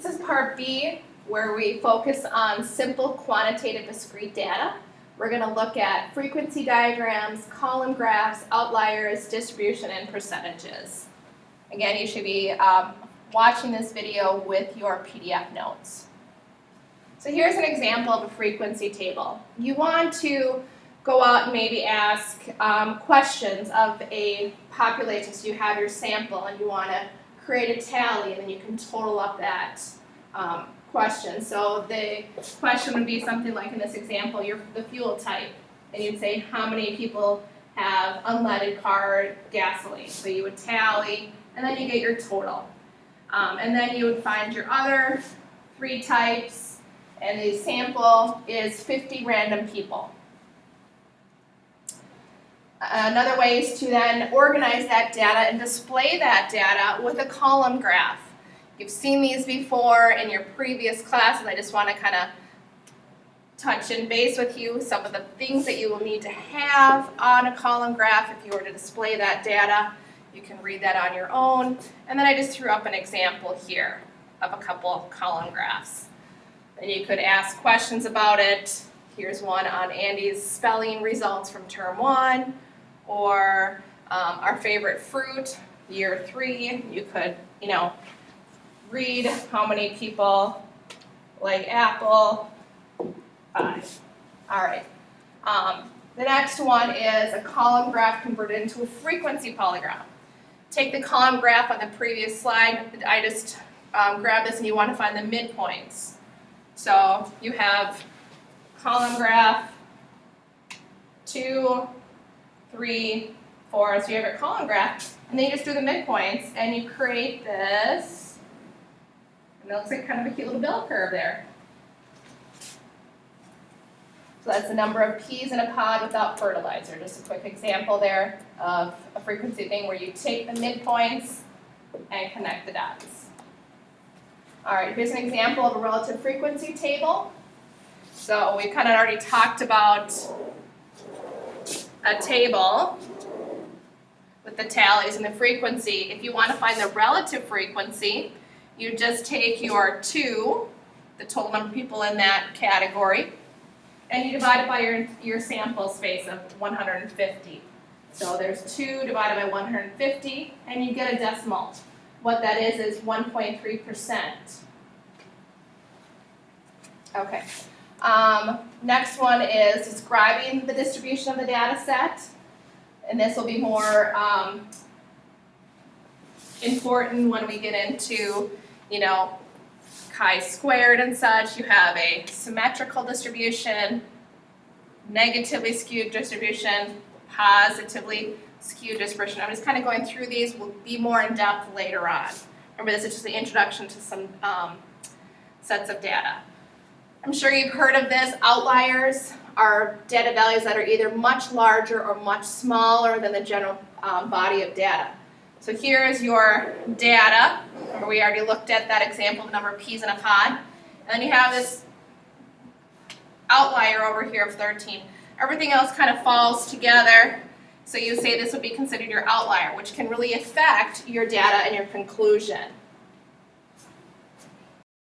This is part B, where we focus on simple quantitative discrete data. We're going to look at frequency diagrams, column graphs, outliers, distribution, and percentages. Again, you should be watching this video with your PDF notes. So here's an example of a frequency table. You want to go out and maybe ask questions of a population. So you have your sample and you want to create a tally, and then you can total up that question. So the question would be something like, in this example, the fuel type. And you'd say how many people have unleaded car gasoline. So you would tally, and then you get your total. And then you would find your other 3 types, and the sample is 50 random people. Another way is to then organize that data and display that data with a column graph. You've seen these before in your previous classes. I just want to kind of touch and base with you some of the things that you will need to have on a column graph if you were to display that data. You can read that on your own. And then I just threw up an example here of a couple column graphs. And you could ask questions about it. Here's one on Andy's spelling results from term 1, or our favorite fruit, year 3. You could, read how many people like apple. 5. All right. The next one is a column graph converted into a frequency polygram. Take the column graph on the previous slide. I just grabbed this, and you want to find the midpoints. So you have column graph 2, 3, 4. So you have your column graph, and then you just do the midpoints, and you create this. And it looks like kind of a cute little bell curve there. So that's the number of peas in a pod without fertilizer. Just a quick example there of a frequency thing where you take the midpoints and connect the dots. All right, here's an example of a relative frequency table. So we kind of already talked about a table with the tallies and the frequency. If you want to find the relative frequency, you just take your 2, the total number of people in that category, and you divide it by your sample space of 150. So there's 2 divided by 150, and you get a decimal. What that is 1.3%. Okay. Next one is describing the distribution of the data set. And this will be more important when we get into, chi-squared and such. You have a symmetrical distribution, negatively skewed distribution, positively skewed distribution. I'm just kind of going through these. We'll be more in depth later on. Remember, this is just the introduction to some sets of data. I'm sure you've heard of this. Outliers are data values that are either much larger or much smaller than the general body of data. So here's your data. Remember, we already looked at that example of the number of peas in a pod. And then you have this outlier over here of 13. Everything else kind of falls together. So you say this would be considered your outlier, which can really affect your data and your conclusion.